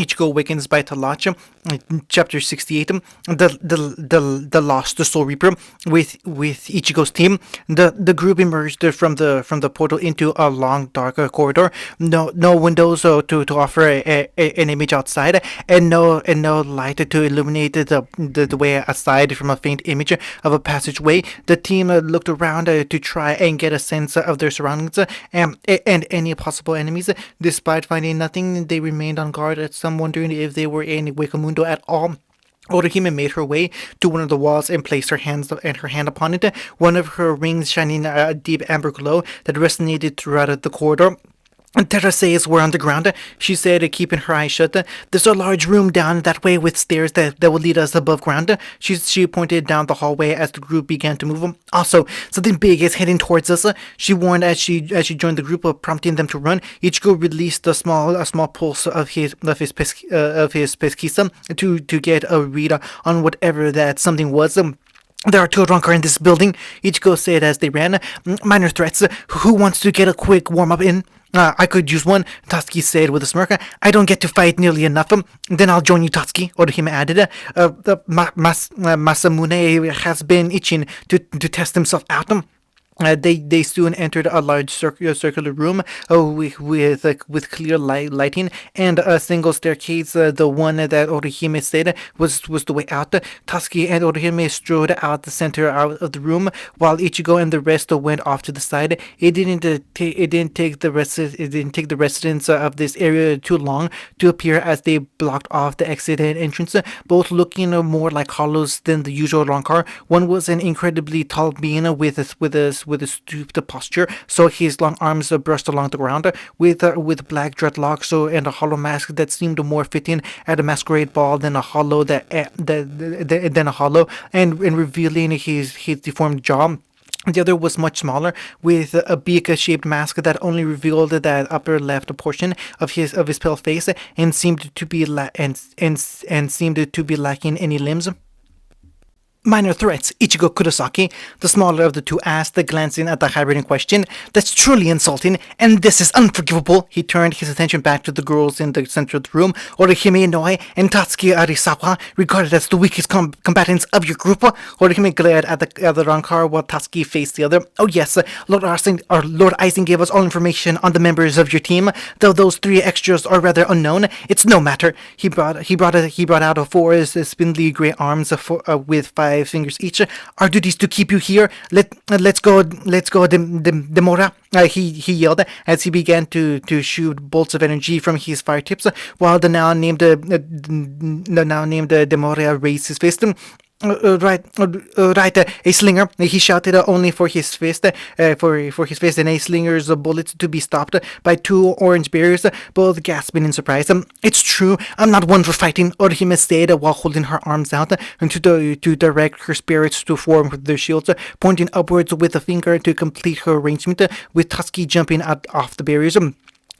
Ichigo awakens by Talach, chapter 68. The Lost Soul Reaper with Ichigo's team. The group emerged from the portal into a long dark corridor. No windows to offer an image outside, and no light to illuminate the way aside from a faint image of a passageway. The team looked around to try and get a sense of their surroundings and any possible enemies. Despite finding nothing, they remained on guard, some wondering if they were in Wakamundo at all. Orihime made her way to one of the walls and placed her hand upon it. One of her rings shining a deep amber glow that resonated throughout the corridor. Terraces were on the ground, she said, keeping her eyes shut. There's a large room down that way with stairs that will lead us above ground. She pointed down the hallway as the group began to move. Also, something big is heading towards us, she warned as she joined the group, prompting them to run. Ichigo released a small pulse of his pesquisa to get a read on whatever that something was. There are two Rancor in this building, Ichigo said as they ran. Minor threats. Who wants to get a quick warm-up in? I could use one, Tatsuki said with a smirk. I don't get to fight nearly enough. Then I'll join you, Tatsuki, Orihime added. Masamune has been itching to test himself out. They soon entered a large circular room with clear lighting and a single staircase. The one that Orihime said was the way out. Tatsuki and Orihime strode out the center of the room, while Ichigo and the rest went off to the side. It didn't take the residents of this area too long to appear as they blocked off the exit and entrance, both looking more like hollows than the usual Rancor. One was an incredibly tall being with a stooped posture, so his long arms brushed along the ground, with black dreadlocks and a hollow mask that seemed more fitting at a masquerade ball than a hollow and revealing his deformed jaw. The other was much smaller, with a beak-shaped mask that only revealed that upper left portion of his pale face, and seemed to be lacking any limbs. Minor threats, Ichigo Kurosaki, the smaller of the two, asked, glancing at the hybrid in question. That's truly insulting, and this is unforgivable. He turned his attention back to the girls in the center of the room. Orihime Inoue and Tatsuki Arisawa, regarded as the weakest combatants of your group. Orihime glared at the Rancor while Tatsuki faced the other. Oh yes, Lord Aizen gave us all information on the members of your team, though those three extras are rather unknown. It's no matter. He brought out four spindly gray arms with 5 fingers each. Our duty is to keep you here. Let's go, Demora. He yelled as he began to shoot bolts of energy from his fire tips, while the now named Demora raised his fist. Right, a slinger, he shouted, only for his fist, and a slinger's bullets to be stopped by 2 orange barriers, both gasping in surprise. It's true, I'm not one for fighting, Orihime said while holding her arms out to direct her spirits to form their shields, pointing upwards with a finger to complete her arrangement, with Tatsuki jumping off the barriers.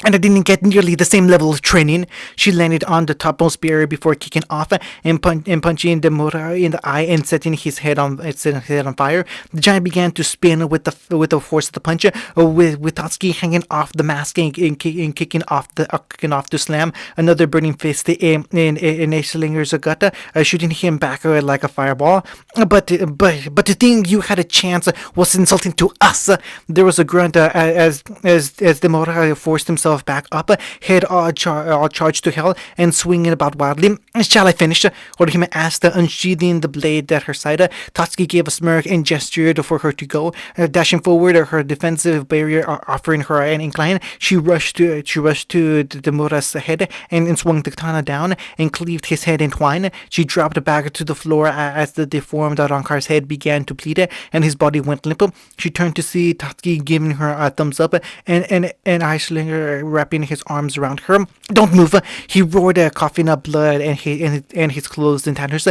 And I didn't get nearly the same level of training. She landed on the topmost barrier before kicking off and punching Demura in the eye and setting his head on fire. The giant began to spin with the force of the punch, with Tatsuki hanging off the mask and kicking off to slam another burning fist in a slinger's gut, shooting him back like a fireball. But to think you had a chance was insulting to us. There was a grunt as Demura forced himself back up, head all charged to hell and swinging about wildly. Shall I finish? Orihime asked, unsheathing the blade at her side. Tatsuki gave a smirk and gestured for her to go. Dashing forward, her defensive barrier offering her an incline, she rushed to Demura's head and swung the katana down and cleaved his head in twine. She dropped back to the floor as the deformed Rankar's head began to bleed and his body went limp. She turned to see Tatsuki giving her a thumbs up and Eislinger wrapping his arms around her. Don't move, he roared, coughing up blood and his clothes in tatters.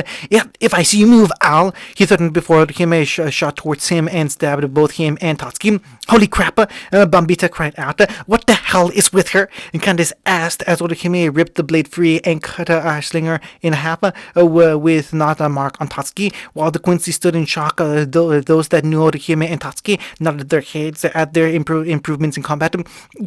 If I see you move, I'll... He threatened before Orihime shot towards him and stabbed both him and Tatsuki. Holy crap, Bambita cried out. What the hell is with her? And Candace asked as Orihime ripped the blade free and cut Eislinger in half, with not a mark on Tatsuki, while the Quincy stood in shock. Those that knew Orihime and Tatsuki nodded their heads at their improvements in combat.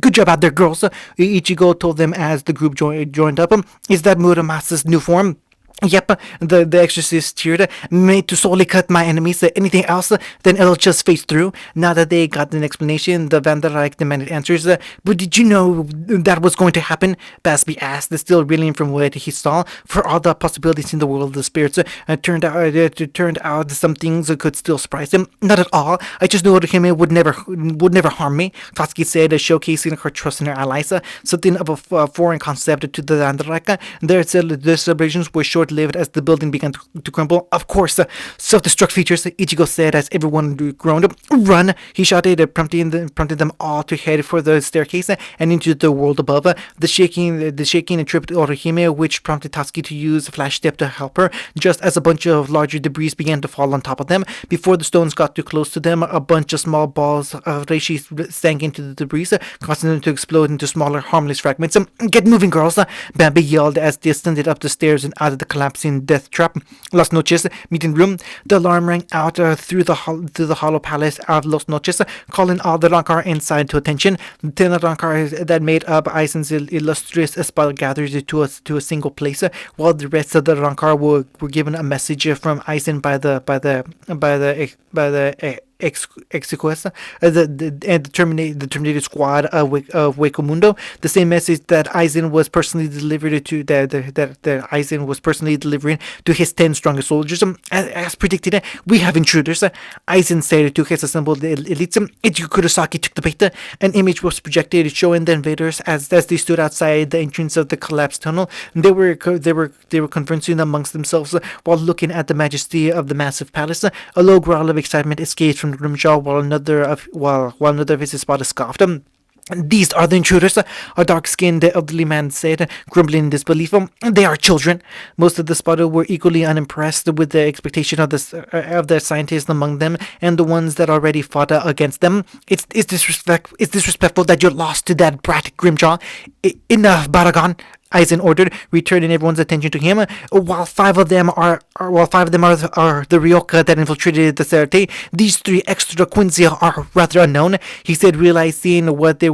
Good job out there, girls. girls, Ichigo told them as the group joined up. Is that Muramasa's new form? Yep, the exorcist cheered, made to solely cut my enemies. Anything else, then it'll just phase through. Now that they got an explanation, the Vanderreich demanded answers. But did you know that was going to happen? Basby asked, still reeling from what he saw. For all the possibilities in the world of the spirits, it turned out some things could still surprise him. Not at all. I just knew him would never harm me. Tatsuki said, showcasing her trust in her allies. Something of a foreign concept to the Vanderreich. Their celebrations were short lived as the building began to crumble. Of course, self-destruct features, Ichigo said as everyone groaned. Run! He shouted, prompting them all to head for the staircase and into the world above. The shaking and tripped Orihime, which prompted Tatsuki to use Flash Step to help her, just as a bunch of larger debris began to fall on top of them. Before the stones got too close to them, a bunch of small balls of reishi sank into the debris, causing them to explode into smaller, harmless fragments. Get moving, girls! Bambi yelled as they ascended up the stairs and out of the collapsing death trap. Las Noches meeting room. The alarm rang out through the hollow palace of Los Noches, calling all the Rancor inside to attention. The 10 Rancor that made up Aizen's illustrious espada gathered to a single place, while the rest of the Rancor were given a message from Aizen by the Exequest, the terminated squad of Wakemundo. The same message that Aizen was personally delivered to that Aizen was personally delivering to his 10 strongest soldiers. As predicted, we have intruders. Aizen said to his assembled elites. Ichigo Kurosaki took the bait. An image was projected showing the invaders as they stood outside the entrance of the collapsed tunnel. They were conversing amongst themselves while looking at the majesty of the massive palace. A low growl of excitement escaped from the Grimjaw while another of his espada scoffed. These are the intruders, a dark-skinned elderly man said, grumbling in disbelief. They are children. Most of the Spada were equally unimpressed with the expectation of the scientists among them and the ones that already fought against them. It's disrespectful that you're lost to that brat, Grimjaw. Enough, Baragon, Aizen ordered, returning everyone's attention to him. While five of them are the Ryoka that infiltrated the Serete, these 3 extra Quincy are rather unknown. He said, realizing what they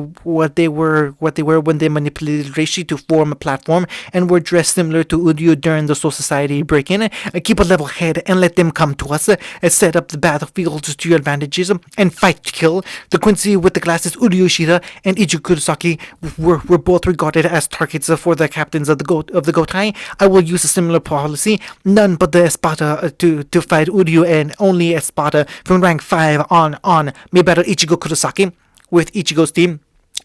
were when they manipulated Reishi to form a platform and were dressed similar to Uryu during the Soul Society break-in. Keep a level head and let them come to us. Set up the battlefields to your advantages and fight to kill. The Quincy with the glasses, Uryu Shida and Ichigo Kurosaki, were both regarded as targets for the captains of the Gotai. I will use a similar policy. None but the Espada to fight Uryu, and only Espada from rank 5 on may battle Ichigo Kurosaki. With Ichigo's team,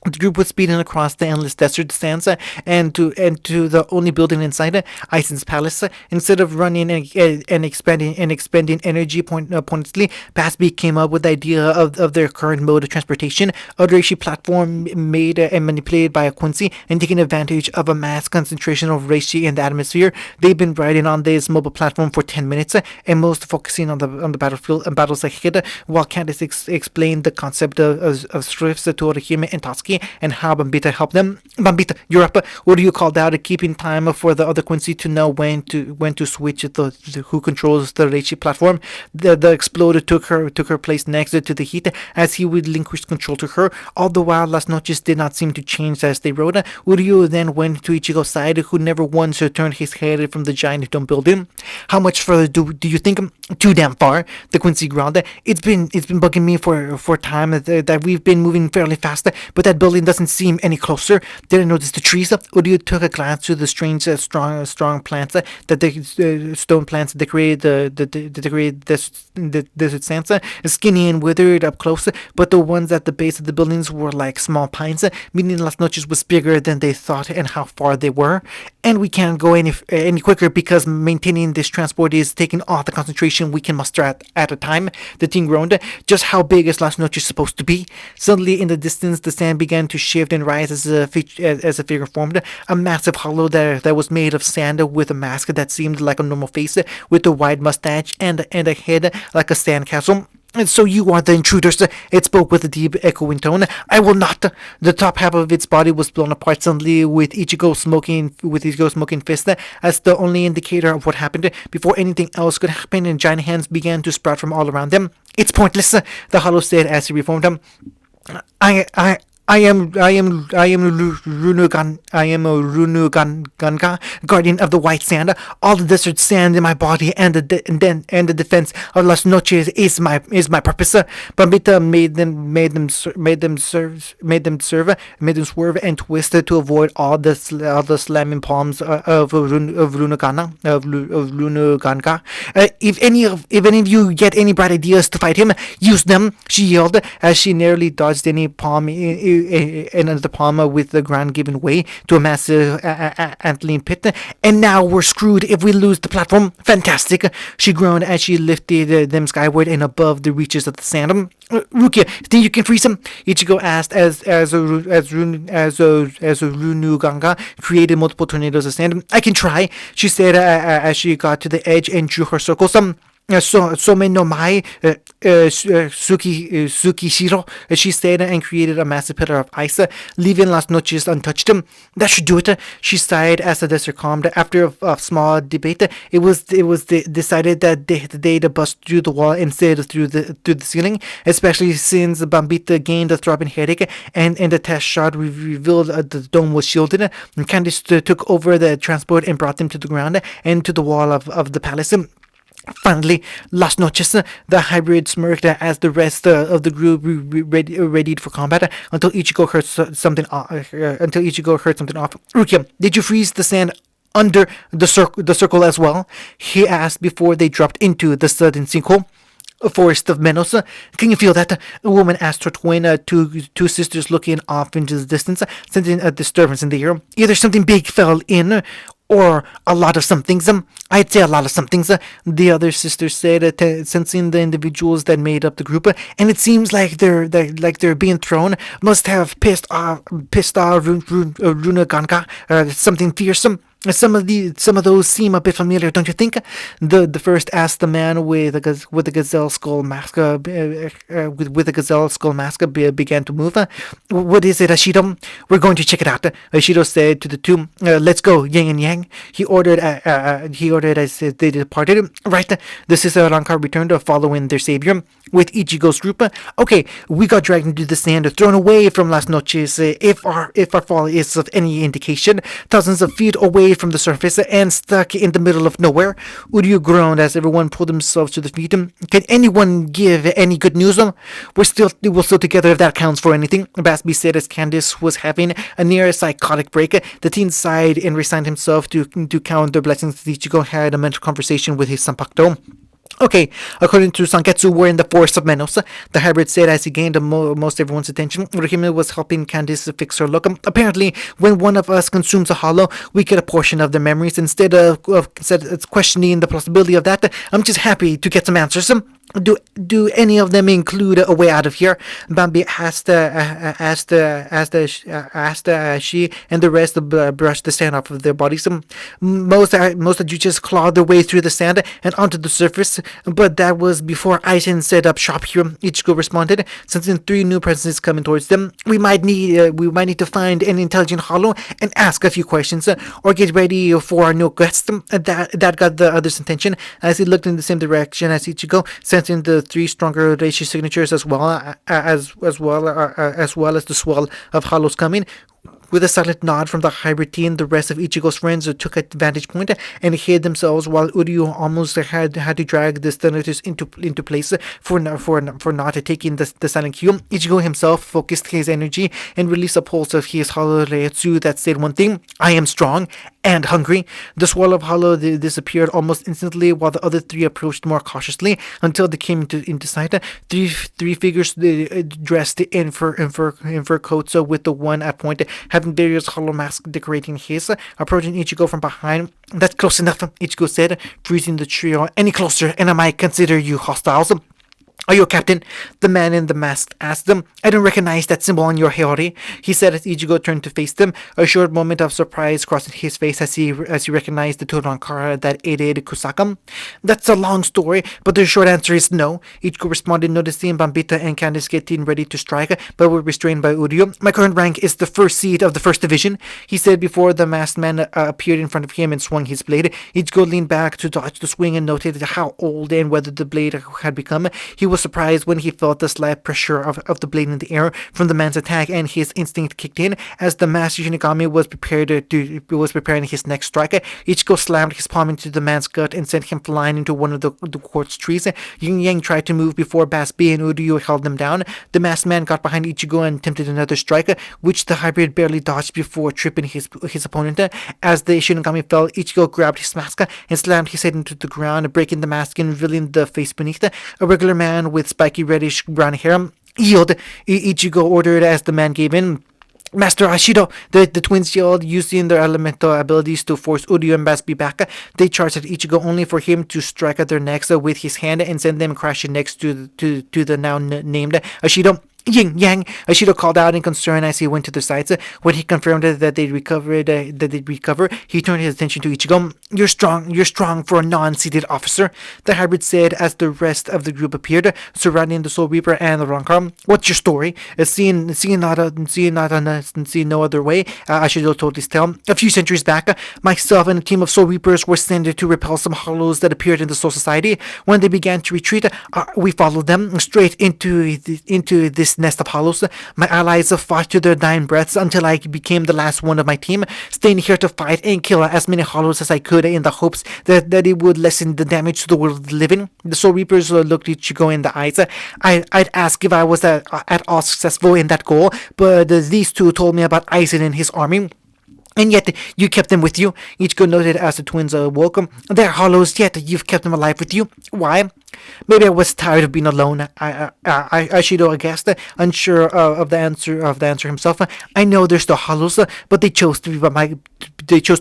the group was speeding across the endless desert sands and to the only building inside Aizen's palace. Instead of running and expending energy pointedly, Basby came up with the idea of their current mode of transportation, a reishi platform made and manipulated by a Quincy, and taking advantage of a mass concentration of reishi in the atmosphere. They've been riding on this mobile platform for 10 minutes, and most focusing on the battlefield and battles ahead, while Candice explained the concept of strifts to Orihime and Tatsuki and how Bambita helped them. Bambita, you're up. What do you call out? Keeping time for the other Quincy to know when to switch who controls the Reishi platform. The exploder took her place next to the heat as he relinquished control to her. All the while, Las Noches did not seem to change as they rode. Uryu then went to Ichigo's side, who never once turned his head from the giant dome building. How much further do you think? Too damn far, the Quincy growled. It's been bugging me for time that we've been moving fairly fast, but that building doesn't seem any closer. Didn't notice the trees. Uryu took a glance to the strange, strong plants that the stone plants decorated the desert sands, skinny and withered up close, but the ones at the base of the buildings were like small pines, meaning Las Noches was bigger than they thought and how far they were. And we can't go any quicker because maintaining this transport is taking all the concentration we can muster at a time. The team groaned. Just how big is Las Noches supposed to be? Suddenly, in the distance, the sand began to shift and rise as a figure formed. A massive hollow that was made of sand with a mask that seemed like a normal face, with a wide mustache and a head like a sandcastle. And so you are the intruders, it spoke with a deep echoing tone. I will not. The top half of its body was blown apart suddenly with Ichigo smoking fist as the only indicator of what happened. Before anything else could happen, and giant hands began to sprout from all around them. It's pointless, the hollow said as he reformed him. I am a Runuganka, guardian of the white sand. All the desert sand in my body and the defense of Las Noches is my purpose. Bambita made them swerve and twist to avoid all the slamming palms of Runuganka. If any of you get any bright ideas to fight him, use them. She yelled as she nearly dodged any palm in the palm with the ground giving way to a massive antling pit. And now we're screwed if we lose the platform. Fantastic! She groaned as she lifted them skyward and above the reaches of the sand. Rukia, think you can freeze him? Ichigo asked as Runuganga created multiple tornadoes of sand. I can try, she said as she got to the edge and drew her circle. Some no mai Sukishiro, she said, and created a massive pillar of ice, leaving Las Noches untouched. That should do it, she sighed as the desert calmed. After a small debate, it was decided that they'd bust through the wall instead of through the ceiling, especially since Bambita gained a throbbing headache, and the test shot revealed the dome was shielded. Candice took over the transport and brought them to the ground and to the wall of the palace. Finally, Las Noches, the hybrid smirked as the rest of the group readied for combat until Ichigo heard something. Until Ichigo heard something off. Rukia, did you freeze the sand under the circle as well? He asked before they dropped into the sudden sinkhole. A forest of Menos. Can you feel that? A woman asked her twin, two sisters looking off into the distance, sensing a disturbance in the air. Either something big fell in, or a lot of somethings. I'd say a lot of somethings. The other sister said, sensing the individuals that made up the group, and it seems like they're being thrown. Must have pissed off Runaganka, something fearsome. Some of those seem a bit familiar, don't you think? The first asked the man with the gazelle skull mask. With the gazelle skull mask began to move. What is it, Ashido? We're going to check it out. Ashido said to the two. Let's go, Yang and Yang. He ordered. As they departed. Right. The sister Rankar returned, following their savior with Ichigo's group. Okay, we got dragged into the sand, thrown away from Las Noches. If our fall is of any indication, thousands of feet away from the surface and stuck in the middle of nowhere. Uryu groaned as everyone pulled themselves to the feet. Can anyone give any good news? We're still together if that counts for anything, Basby said as Candice was having a near psychotic break. The teen sighed and resigned himself to count their blessings. Ichigo had a mental conversation with his Sanpakto. Okay, according to Sanketsu, we're in the forest of Menos, the hybrid said as he gained most everyone's attention. Rahime was helping Candice fix her look. Apparently, when one of us consumes a hollow, we get a portion of their memories. Instead of questioning the possibility of that, I'm just happy to get some answers. Do any of them include a way out of here? Bambi asked she and the rest brushed the sand off of their bodies. Most of you just clawed their way through the sand and onto the surface, but that was before Aizen set up shop here. Ichigo responded, sensing three new presences coming towards them. We might need to find an intelligent hollow and ask a few questions, or get ready for our new quest. That got the other's attention as he looked in the same direction as Ichigo, sensing the three stronger Reishi signatures as well as the swell of hollows coming. With a silent nod from the hybrid team, the rest of Ichigo's friends took a vantage point and hid themselves, while Uryu almost had to drag the Stenators into place for not taking the silent cue. Ichigo himself focused his energy and released a pulse of his hollow Reiatsu that said one thing: I am strong and hungry. The swirl of hollow disappeared almost instantly, while the other three approached more cautiously until they came into sight. Three figures dressed in fur coats, with the one at point having various hollow masks decorating his, approaching Ichigo from behind. That's close enough, Ichigo said, freezing the trio any closer, and I might consider you hostiles. Are you a captain? The man in the mask asked them. I don't recognize that symbol on your Hiyori, he said as Ichigo turned to face them. A short moment of surprise crossed his face as he recognized the Torankara that aided Kusaka. That's a long story, but the short answer is no, Ichigo responded, noticing Bambita and Candice getting ready to strike, but were restrained by Uryu. My current rank is the first seat of the first division, he said before the masked man appeared in front of him and swung his blade. Ichigo leaned back to dodge the swing and noted how old and weathered the blade had become. He He was surprised when he felt the slight pressure of the blade in the air from the man's attack, and his instinct kicked in as the master Shinigami was preparing his next strike. Ichigo slammed his palm into the man's gut and sent him flying into one of the quartz trees. Yin Yang tried to move before Basbi and Uryu held them down. The masked man got behind Ichigo and attempted another strike, which the hybrid barely dodged before tripping his opponent. As the Shinigami fell, Ichigo grabbed his mask and slammed his head into the ground, breaking the mask and revealing the face beneath. A regular man with spiky reddish brown hair. Yield, Ichigo ordered as the man gave in. Master Ashido, the twins yelled, using their elemental abilities to force Uryu and Basbi back. They charged at Ichigo only for him to strike at their necks with his hand and send them crashing next to the now named Ashido. Yin Yang, Ashido called out in concern as he went to their sides. When he confirmed that they'd recover, he turned his attention to Ichigo. You're strong for a non-seated officer, the hybrid said as the rest of the group appeared, surrounding the Soul Reaper and the Rancor. What's your story? Seeing no other way, Ashido told his tale. A few centuries back, myself and a team of Soul Reapers were sent to repel some hollows that appeared in the Soul Society. When they began to retreat, we followed them straight into this nest of hollows. My allies fought to their dying breaths until I became the last one of my team, staying here to fight and kill as many hollows as I could in the hopes that it would lessen the damage to the world of the living. The Soul Reapers looked Ichigo in the eyes. I'd ask if I was at all successful in that goal, but these two told me about Aizen and his army. And yet, you kept them with you, Ichigo noted as the twins woke. They're hollows, yet you've kept them alive with you. Why? Maybe I was tired of being alone. Ashido guessed, unsure of the answer himself. I know they're still hollows, but they chose to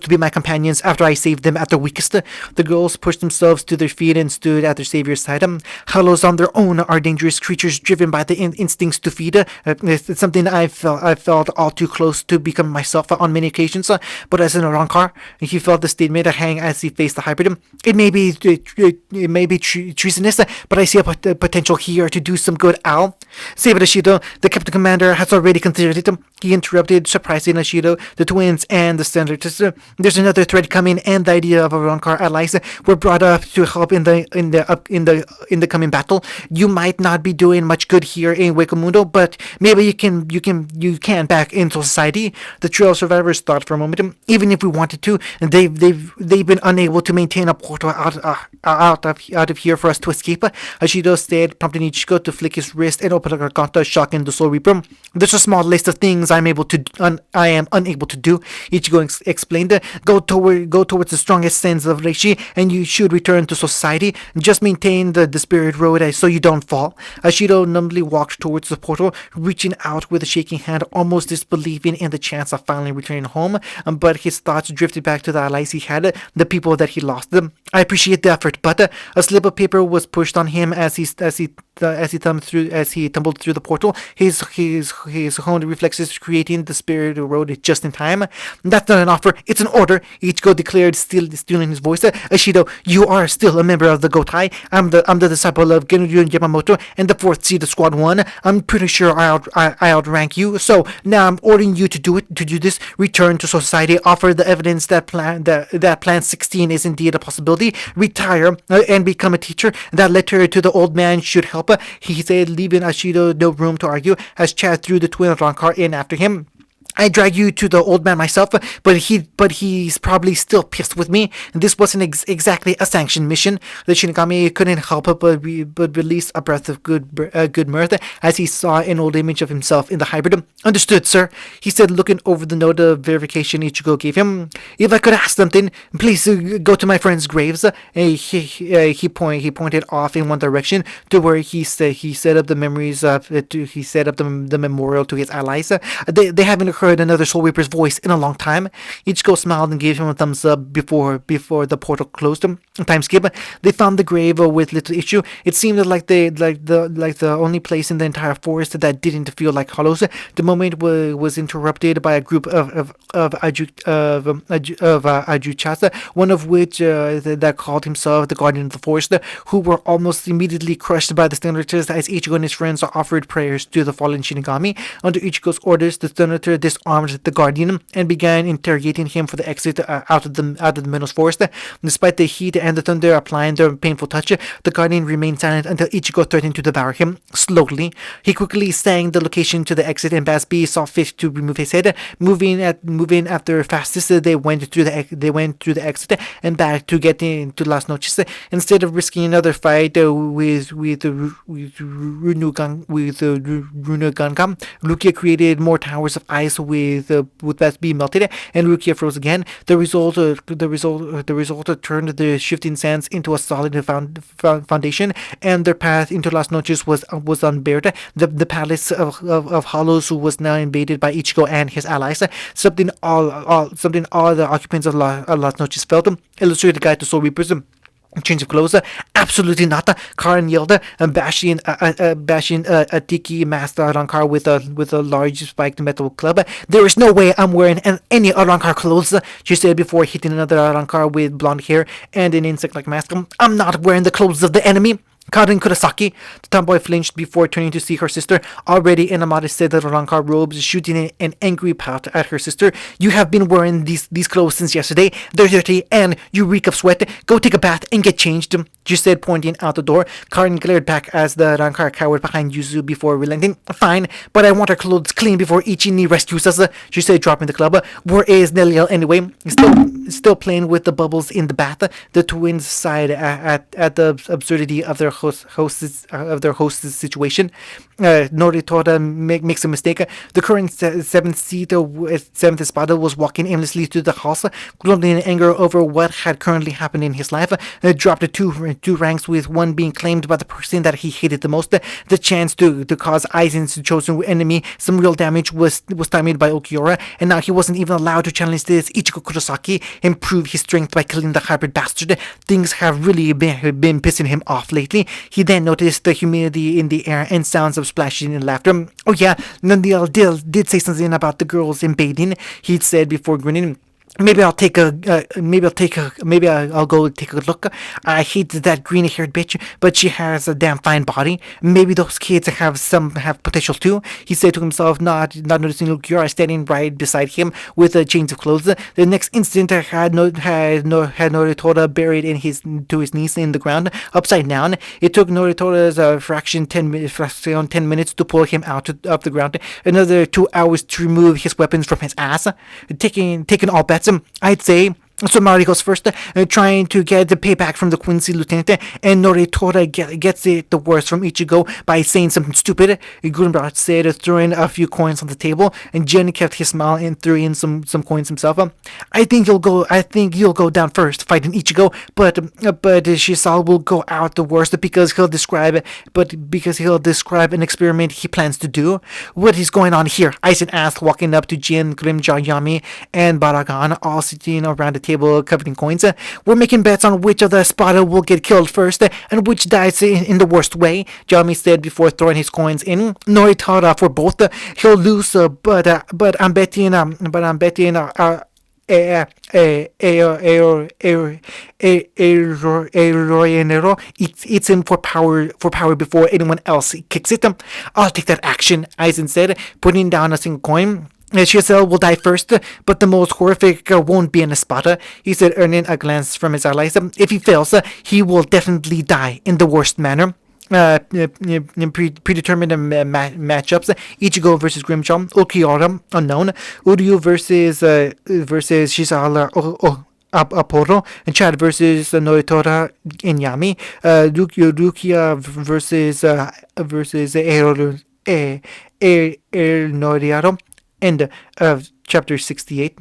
be my companions after I saved them at their weakest. The girls pushed themselves to their feet and stood at their savior's side. Hollows on their own are dangerous creatures driven by the instincts to feed. It's something I felt all too close to become myself on many occasions. But as an Rancor, he felt the statement hang as he faced the hybrid. It may be treasonous, but I see a potential here to do some good. Al, save it, Ashido. The Captain Commander has already considered it. He interrupted, surprising Ashido, the twins, and the senators. There's another threat coming, and the idea of a Rancor allies were brought up to help in the coming battle. You might not be doing much good here in Wakamundo, but maybe you can back into society. The trio of survivors thought for a moment. Even if we wanted to, they've been unable to maintain a portal out of here for us to escape. Ashido said, prompting Ichigo to flick his wrist and open a garganta, shocking the Soul Reaper. There's a small list of things I am unable to do. Ichigo explained. Go towards the strongest sense of Reishi, and you should return to society. Just maintain the spirit road so you don't fall. Ashido numbly walked towards the portal, reaching out with a shaking hand, almost disbelieving in the chance of finally returning home. But his thoughts drifted back to the allies he had, the people that he lost them. I appreciate the effort, but a slip of paper was pushed on him as he tumbled through the portal. His honed reflexes creating the spirit road just in time. That's not an offer, it's an order, Ichigo declared, still in his voice. Ashido, you are still a member of the Gotai. I'm the disciple of Genryu Yamamoto and the 4th Seed of Squad 1. I'm pretty sure I outrank you, so now I'm ordering you to do this. Return to society, offer the evidence that Plan 16 is indeed a possibility, retire and become a teacher. That letter to the old man should help, he said, leaving Ashido no room to argue as Chad threw the twin Rancor in after him. I dragged you to the old man myself, but he's probably still pissed with me. This wasn't exactly a sanctioned mission. The Shinigami couldn't help but release a breath of good mirth as he saw an old image of himself in the hybrid. Understood, sir, he said, looking over the note of verification Ichigo gave him. If I could ask something, please go to my friend's graves. He pointed off in one direction to where he set up the memories he set up the memorial to his allies. They haven't heard another Soul Reaper's voice in a long time. Ichigo smiled and gave him a thumbs up before the portal closed. Time skip. They found the grave with little issue. It seemed like the only place in the entire forest that didn't feel like hollows. The moment was interrupted by a group of Ajuchasa, one of which that called himself the Guardian of the Forest, who were almost immediately crushed by the Senator as Ichigo and his friends offered prayers to the fallen Shinigami. Under Ichigo's orders, the Senator disarmed the Guardian and began interrogating him for the exit out of the Minos Forest. Despite the heat and the thunder applying their painful touch, the Guardian remained silent until Ichigo threatened to devour him. Slowly, he quickly sang the location to the exit, and Basby saw fit to remove his head. Moving after fastest, they went through the exit and back to get into Las Noches. Instead of risking another fight with Runuganka, Rukia created more towers of ice with Basby melted, and Rukia froze again. The result turned the shifting sands into a solid foundation, and their path into Las Noches was unbarred. The palace of Hollows was now invaded by Ichigo and his allies. Something all the occupants of Las Noches felt. Illustrated guide to Soul Reapers. Change of clothes? Absolutely not. Karin yelled, bashing a tiki masked Rankar with a large spiked metal club. There is no way I'm wearing any Rankar clothes, she said before hitting another Rankar with blonde hair and an insect-like mask. I'm not wearing the clothes of the enemy. Karin Kurosaki. The tomboy flinched before turning to see her sister, already in a modest set of Rankar robes, shooting an angry pout at her sister. You have been wearing these clothes since yesterday. They're dirty and you reek of sweat. Go take a bath and get changed, she said, pointing out the door. Karin glared back as the Rankar cowered behind Yuzu before relenting. Fine, but I want her clothes clean before Ichi rescues us, she said, dropping the club. Where is Neliel anyway? Still playing with the bubbles in the bath. The twins sighed at the absurdity of their host's situation. Noritora makes a mistake. The current seventh espada was walking aimlessly through the halls, grumbling in anger over what had currently happened in his life. Dropped two ranks, with one being claimed by the person that he hated the most. The chance to cause Aizen's chosen enemy some real damage was stymied by Okiura, and now he wasn't even allowed to challenge this Ichigo Kurosaki and prove his strength by killing the hybrid bastard. Things have really been pissing him off lately. He then noticed the humidity in the air and sounds of splashing and laughter. Oh yeah, Nandil did say something about the girls in bathing, he'd said before grinning. Maybe I'll go take a look. I hate that green-haired bitch, but she has a damn fine body. Maybe those kids have potential too, he said to himself, not noticing Lukiora standing right beside him with a change of clothes. The next instant had Noritora buried to his knees in the ground, upside down. It took Noritora's fraction 10 minutes to pull him out of the ground. Another 2 hours to remove his weapons from his ass. Taking all bets, I'd say. So Mari goes first, trying to get the payback from the Quincy lieutenant, and Noritora gets it the worst from Ichigo by saying something stupid. Grunbart said, throwing a few coins on the table, and Jen kept his smile and threw in some coins himself. I think you'll go down first, fighting Ichigo, but Shisal will go out the worst because he'll describe an experiment he plans to do. What is going on here? Aizen asked, walking up to Jin, Grimjaw, Yami, and Baragan, all sitting around the table covered coins. We're making bets on which of the Espada will get killed first and which dies in the worst way, Jami said before throwing his coins in. Noritora for both. He'll lose, but I'm betting eats him for power before anyone else kicks it. I'll take that action, Aizen said, putting down a single coin. Shizel will die first, but the most horrific won't be an Espada, he said, earning a glance from his allies. If he fails, he will definitely die in the worst manner. Predetermined matchups: Ichigo versus Grimjaw, Okiura unknown, Uryu versus Shizala Aporo, and Chad versus Noritora and Yami, Rukia versus Noriaro. End of chapter 68.